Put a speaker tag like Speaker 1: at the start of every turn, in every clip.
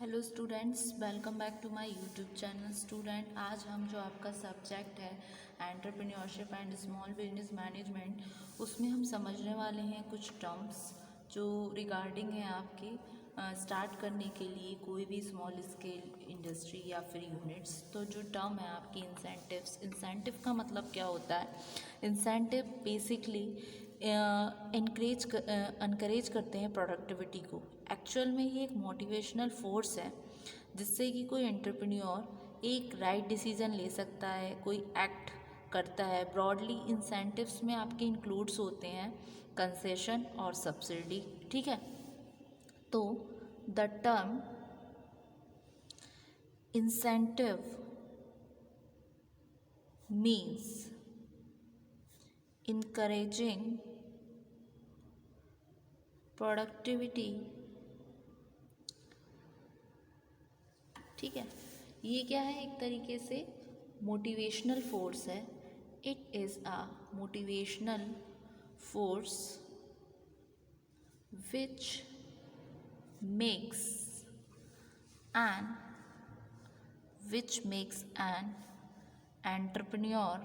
Speaker 1: Hello students, welcome back to my YouTube channel. Student, आज हम जो आपका सब्जेक्ट है entrepreneurship and small business management, उसमें हम समझने वाले हैं कुछ टर्म्स जो रिगार्डिंग है आपके स्टार्ट करने के लिए कोई भी स्मॉल स्केल इंडस्ट्री या फिर यूनिट्स। तो जो टर्म है आपकी इंसेंटिव का मतलब क्या होता है? इंसेंटिव बेसिकली इनकरेज करते हैं प्रोडक्टिविटी को। एक्चुअल में ये एक मोटिवेशनल फोर्स है जिससे कि कोई एंटरप्रेन्योर एक राइट डिसीजन ले सकता है, कोई एक्ट करता है। ब्रॉडली इंसेंटिव्स में आपके इंक्लूड्स होते हैं कंसेशन और सब्सिडी, ठीक है। तो the term incentive means encouraging productivity, ठीक है। ये क्या है? एक तरीके से मोटिवेशनल फोर्स है। It is a motivational force which makes an entrepreneur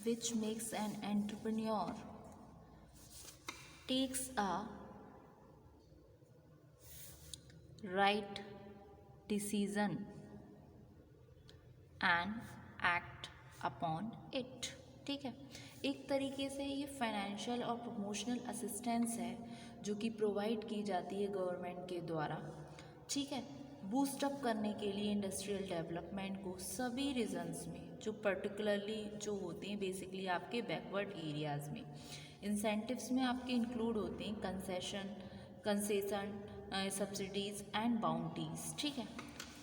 Speaker 1: which makes an entrepreneur takes a right decision and act upon it, ठीक है। एक तरीके से ये फाइनेंशियल और प्रमोशनल असिस्टेंस है जो कि प्रोवाइड की जाती है गवर्नमेंट के द्वारा, ठीक है, बूस्ट अप करने के लिए इंडस्ट्रियल डेवलपमेंट को सभी रीजन्स में, जो पर्टिकुलरली जो होते हैं बेसिकली आपके बैकवर्ड एरियाज़ में। इंसेंटिव्स में आपके इंक्लूड होते हैं कंसेशन, सब्सिडीज़ एंड बाउंटीज, ठीक है।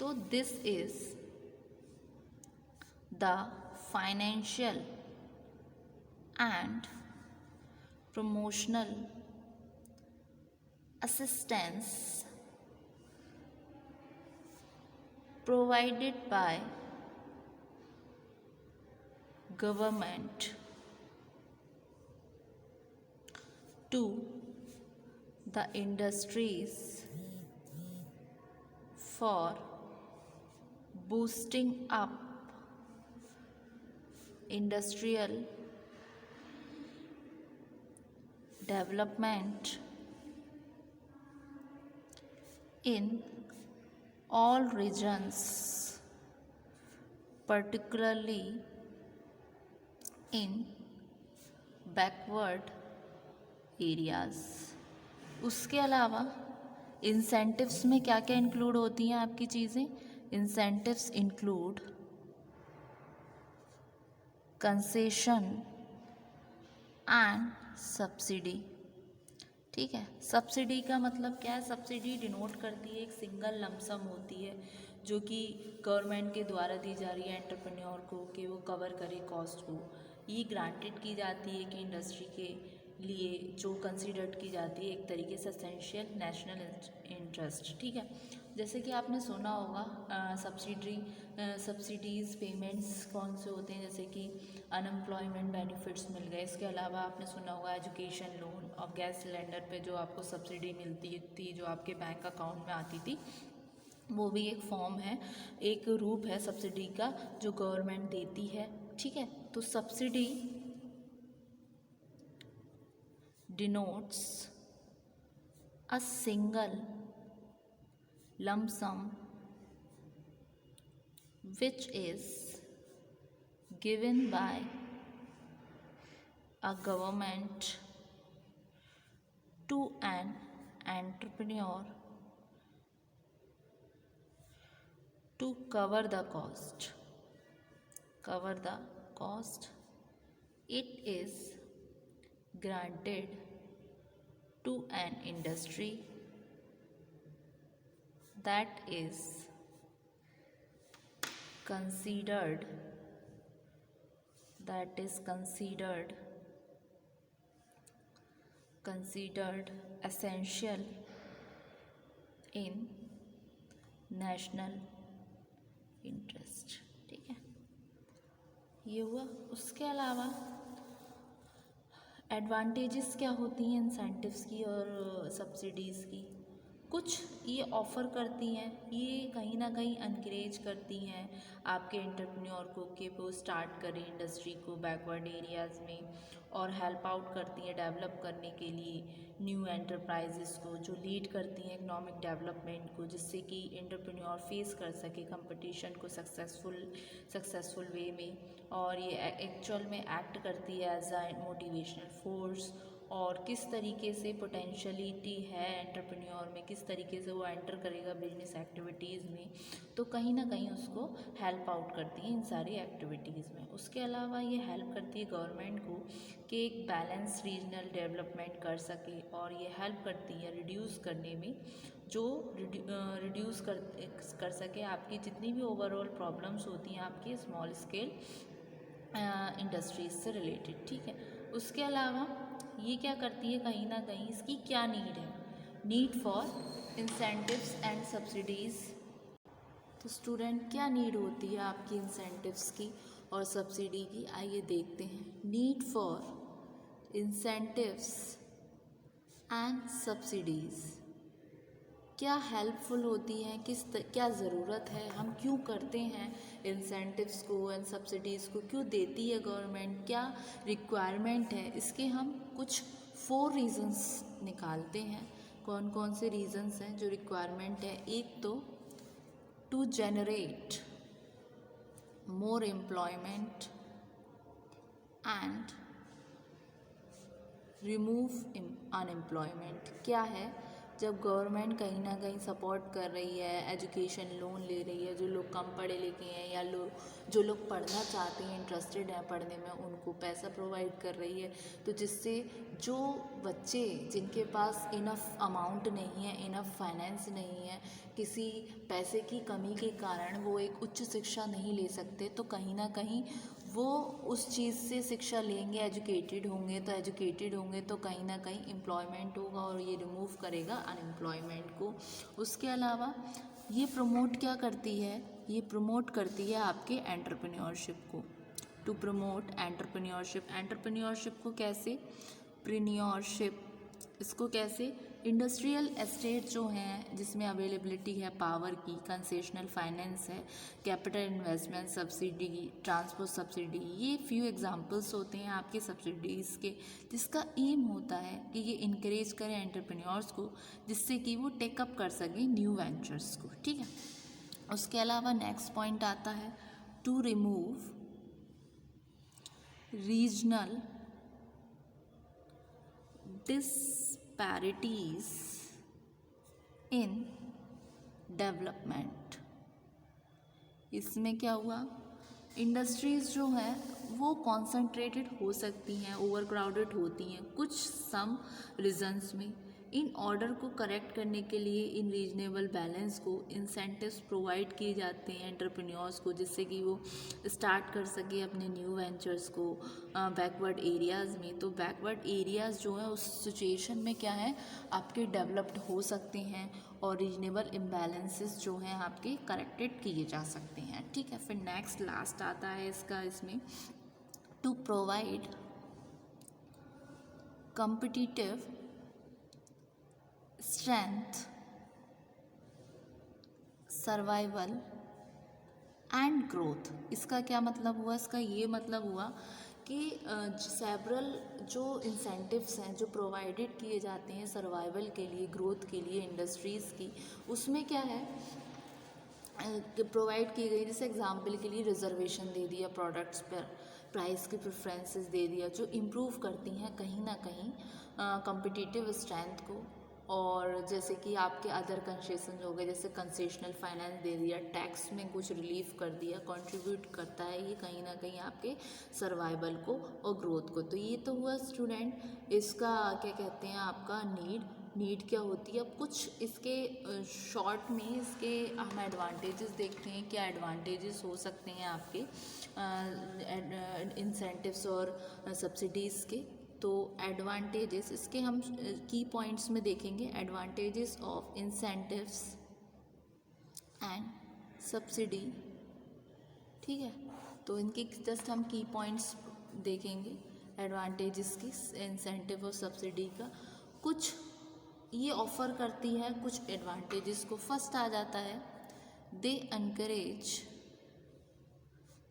Speaker 1: तो this is the financial and promotional assistance provided by government to the industries for boosting up industrial development in all regions, particularly in backward areas। उसके अलावा incentives में क्या क्या इंक्लूड होती हैं आपकी चीज़ें? Incentives include concession and subsidy, ठीक है। सब्सिडी का मतलब क्या है? सब्सिडी डिनोट करती है एक सिंगल लमसम होती है जो कि गवर्नमेंट के द्वारा दी जा रही है एंटरप्रेन्योर को कि वो कवर करे कॉस्ट को। ये ग्रांटेड की जाती है कि इंडस्ट्री के लिए जो कंसीडर्ड की जाती है एक तरीके से एसेंशियल नेशनल इंटरेस्ट, ठीक है। जैसे कि आपने सुना होगा सब्सिडीज़ पेमेंट्स कौन से होते हैं, जैसे कि अनएम्प्लॉयमेंट बेनिफिट्स मिल गए। इसके अलावा आपने सुना होगा एजुकेशन लोन और गैस सिलेंडर पे जो आपको सब्सिडी मिलती थी, जो आपके बैंक अकाउंट में आती थी, वो भी एक फॉर्म है, एक रूप है सब्सिडी का जो गवर्नमेंट देती है, ठीक है। तो subsidy denotes a single lump sum which is given by a government to an entrepreneur to cover the cost. It is granted to an industry that is considered essential in national interest. ठीक है, ये हुआ। उसके अलावा advantages क्या होती हैं incentives की और सब्सिडीज़ की? कुछ ये ऑफ़र करती हैं, ये कहीं ना कहीं इनकरेज करती हैं आपके एंटरप्रेन्योर को कि वो स्टार्ट करें इंडस्ट्री को बैकवर्ड एरियाज़ में, और हेल्प आउट करती हैं डेवलप करने के लिए न्यू एंटरप्राइजेस को, जो लीड करती हैं इकोनॉमिक डेवलपमेंट को, जिससे कि एंटरप्रेन्योर फेस कर सके कंपटीशन को सक्सेसफुल वे में। और ये एक्चुअल में एक्ट करती है एज अ मोटिवेशनल फोर्स, और किस तरीके से पोटेंशलिटी है एंटरप्रेन्योर में, किस तरीके से वो एंटर करेगा बिजनेस एक्टिविटीज़ में, तो कहीं ना कहीं उसको हेल्प आउट करती है इन सारी एक्टिविटीज़ में। उसके अलावा ये हेल्प करती है गवर्नमेंट को कि एक बैलेंस रीजनल डेवलपमेंट कर सके, और ये हेल्प करती है रिड्यूस करने में, जो रिड्यूस कर सके आपकी जितनी भी ओवरऑल प्रॉब्लम्स होती हैं आपकी स्मॉल स्केल इंडस्ट्रीज से रिलेटेड। ठीक है, उसके अलावा ये क्या करती है, कहीं ना कहीं इसकी क्या नीड है, need for incentives and subsidies. तो स्टूडेंट क्या नीड होती है आपकी इंसेंटिव्स की और सब्सिडी की, आइए देखते हैं। Need for incentives and subsidies क्या हेल्पफुल होती हैं, क्या ज़रूरत है, हम क्यों करते हैं इंसेंटिव्स को एंड सब्सिडीज़ को, क्यों देती है गवर्नमेंट, क्या रिक्वायरमेंट है, इसके हम कुछ 4 रीज़न्स निकालते हैं। कौन कौन से रीज़न्स हैं जो रिक्वायरमेंट है? एक तो to generate more employment and remove unemployment. क्या है, जब गवर्नमेंट कहीं ना कहीं सपोर्ट कर रही है, एजुकेशन लोन ले रही है, जो लोग कम पढ़े लिखे हैं या जो लोग पढ़ना चाहते हैं, इंटरेस्टेड हैं पढ़ने में, उनको पैसा प्रोवाइड कर रही है, तो जिससे जो बच्चे जिनके पास इनफ अमाउंट नहीं है, इनफ फाइनेंस नहीं है, किसी पैसे की कमी के कारण वो एक उच्च शिक्षा नहीं ले सकते, तो कहीं ना कहीं वो उस चीज़ से शिक्षा लेंगे, एजुकेटेड होंगे तो कहीं ना कहीं एम्प्लॉयमेंट होगा, और ये रिमूव करेगा अनएम्प्लॉयमेंट को। उसके अलावा ये प्रमोट क्या करती है, ये प्रमोट करती है आपके एंटरप्रेन्योरशिप को। टू प्रमोट एंटरप्रेन्योरशिप को कैसे, प्रीन्योरशिप इसको कैसे, इंडस्ट्रियल एस्टेट जो हैं जिसमें अवेलेबिलिटी है पावर की, कंसेशनल फाइनेंस है, capital investment, subsidy, transport subsidy, ये फ्यू एग्जांपल्स होते हैं आपके सब्सिडीज़ के, जिसका एम होता है कि ये इनकरेज करें एंटरप्रेन्योर्स को, जिससे कि वो टेकअप कर सकें न्यू वेंचर्स को। ठीक है, उसके अलावा नेक्स्ट पॉइंट आता है to remove regional disparities in development. इसमें क्या हुआ, इंडस्ट्रीज़ जो हैं वो कॉन्सेंट्रेटेड हो सकती हैं, ओवर क्राउडेड होती हैं कुछ सम रीजन्स में। इन ऑर्डर को करेक्ट करने के लिए इन रीजनेबल बैलेंस को इंसेंटिव्स प्रोवाइड किए जाते हैं एंटरप्रेन्योर्स को, जिससे कि वो स्टार्ट कर सके अपने न्यू वेंचर्स को बैकवर्ड एरियाज़ में। तो बैकवर्ड एरियाज़ जो है उस सिचुएशन में क्या है, आपके डेवलप्ड हो सकते हैं, और रीजनेबल इम्बैलेंसेस जो हैं आपके करेक्टेड किए जा सकते हैं। ठीक है, फिर नेक्स्ट लास्ट आता है इसमें to provide competitive strength, survival and growth. इसका क्या मतलब हुआ, इसका ये मतलब हुआ कि सेवरल जो इंसेंटिव्स हैं जो प्रोवाइडेड किए जाते हैं सर्वाइवल के लिए, ग्रोथ के लिए इंडस्ट्रीज़ की, उसमें क्या है प्रोवाइड की गई, जैसे एग्जांपल के लिए रिजर्वेशन दे दिया प्रोडक्ट्स पर, प्राइस की प्रेफरेंसेस दे दिया, जो इम्प्रूव करती हैं कहीं ना कहीं कॉम्पिटिटिव स्ट्रेंथ को। और जैसे कि आपके अदर कंसेशन हो गए, जैसे कंसेशनल फाइनेंस दे दिया, टैक्स में कुछ रिलीफ कर दिया, कंट्रीब्यूट करता है ये कहीं ना कहीं आपके सर्वाइवल को और ग्रोथ को। तो ये तो हुआ स्टूडेंट, इसका क्या कहते हैं आपका नीड क्या होती है। अब कुछ इसके शॉर्ट में इसके हम एडवांटेजेस देखते हैं, क्या एडवांटेजेस हो सकते हैं आपके इंसेंटिव्स और सब्सिडीज़ के। तो एडवांटेजेस इसके हम की पॉइंट्स में देखेंगे, advantages of incentives and subsidy ठीक है, तो इनके जस्ट हम की पॉइंट्स देखेंगे एडवांटेजेस की इंसेंटिव और सब्सिडी का। कुछ ये ऑफ़र करती है, कुछ एडवांटेजेस को। फर्स्ट आ जाता है, they encourage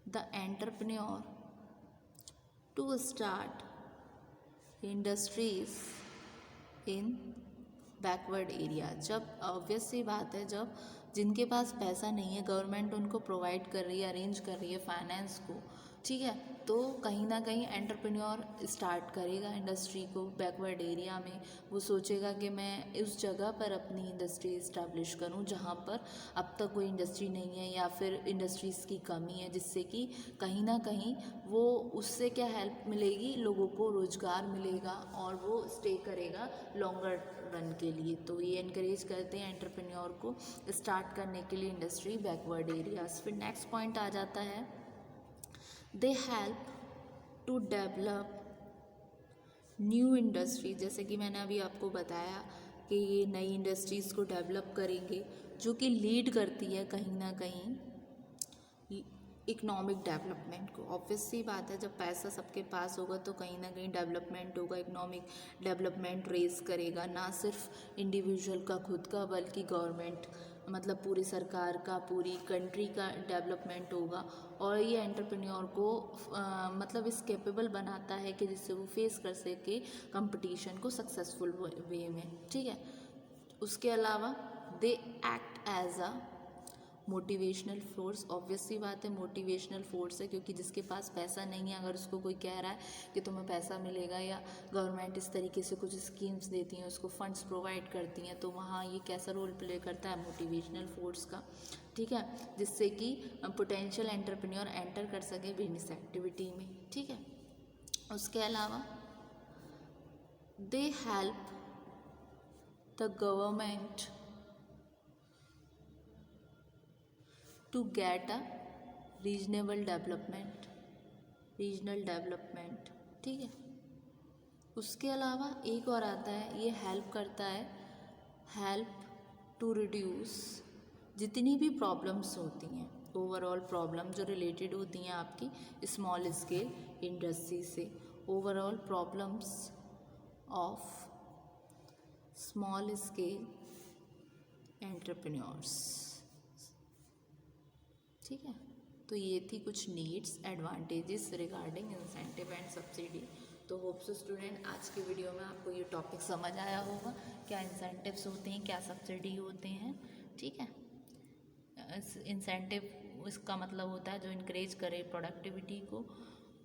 Speaker 1: the entrepreneur to start industries in backward area. जब ऑब्वियस सी बात है, जब जिनके पास पैसा नहीं है, गवर्नमेंट उनको प्रोवाइड कर रही है, अरेंज कर रही है फाइनेंस को, ठीक है, तो कहीं ना कहीं एंटरप्रेन्योर स्टार्ट करेगा इंडस्ट्री को बैकवर्ड एरिया में। वो सोचेगा कि मैं उस जगह पर अपनी इंडस्ट्री इस्टेब्लिश करूं जहां पर अब तक कोई इंडस्ट्री नहीं है या फिर इंडस्ट्रीज़ की कमी है, जिससे कि कहीं ना कहीं वो उससे क्या हेल्प मिलेगी, लोगों को रोज़गार मिलेगा और वो स्टे करेगा लॉन्गर रन के लिए। तो ये इनकरेज करते हैं एंटरप्रेन्योर को स्टार्ट करने के लिए इंडस्ट्री बैकवर्ड एरियाज। फिर नेक्स्ट पॉइंट आ जाता है, they help to develop new industry. जैसे कि मैंने अभी आपको बताया कि ये नई इंडस्ट्रीज़ को डेवलप करेंगे, जो कि लीड करती है कहीं ना कहीं इकोनॉमिक डेवलपमेंट को। ऑब्वियस सी बात है, जब पैसा सबके पास होगा तो कहीं ना कहीं डेवलपमेंट होगा, इकोनॉमिक डेवलपमेंट रेज करेगा, ना सिर्फ इंडिविजुअल का खुद का बल्कि गवर्नमेंट मतलब पूरी सरकार का, पूरी कंट्री का डेवलपमेंट होगा। और ये एंटरप्रेन्योर को मतलब इस कैपेबल बनाता है कि जिससे वो फेस कर सके कंपटीशन को सक्सेसफुल वे में, ठीक है। उसके अलावा they act as a motivational force. Obvious सी बात है, मोटिवेशनल फोर्स है, क्योंकि जिसके पास पैसा नहीं है, अगर उसको कोई कह रहा है कि तुम्हें पैसा मिलेगा या गवर्नमेंट इस तरीके से कुछ स्कीम्स देती हैं, उसको फंड्स प्रोवाइड करती हैं, तो वहाँ ये कैसा रोल प्ले करता है, मोटिवेशनल फोर्स का, ठीक है, जिससे कि पोटेंशियल एंटरप्रेन्योर एंटर कर सके बिजनेस एक्टिविटी में, ठीक है। उसके अलावा they help the government to get a regional development, ठीक है। उसके अलावा एक और आता है, ये हेल्प करता है, हेल्प टू रिड्यूस जितनी भी प्रॉब्लम्स होती हैं, ओवरऑल प्रॉब्लम जो रिलेटेड होती हैं आपकी स्मॉल स्केल इंडस्ट्री से, overall problems of small scale entrepreneurs, ठीक है। तो ये थी कुछ needs, advantages regarding incentive and subsidy. तो होप सो स्टूडेंट, आज की वीडियो में आपको ये टॉपिक समझ आया होगा, क्या इंसेंटिव्स होते हैं, क्या सब्सिडी होते हैं, ठीक है। इंसेंटिव इसका मतलब होता है जो इनक्रेज करे प्रोडक्टिविटी को,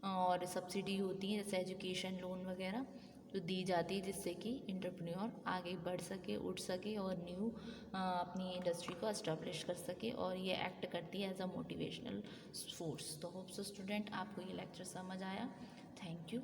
Speaker 1: और सब्सिडी होती है जैसे एजुकेशन लोन वगैरह जो दी जाती है, जिससे कि एंटरप्रेन्योर आगे बढ़ सके, उठ सके और न्यू अपनी इंडस्ट्री को एस्टेब्लिश कर सके, और ये एक्ट करती है एज अ मोटिवेशनल फोर्स। तो होप सो स्टूडेंट आपको ये लेक्चर समझ आया। Thank you.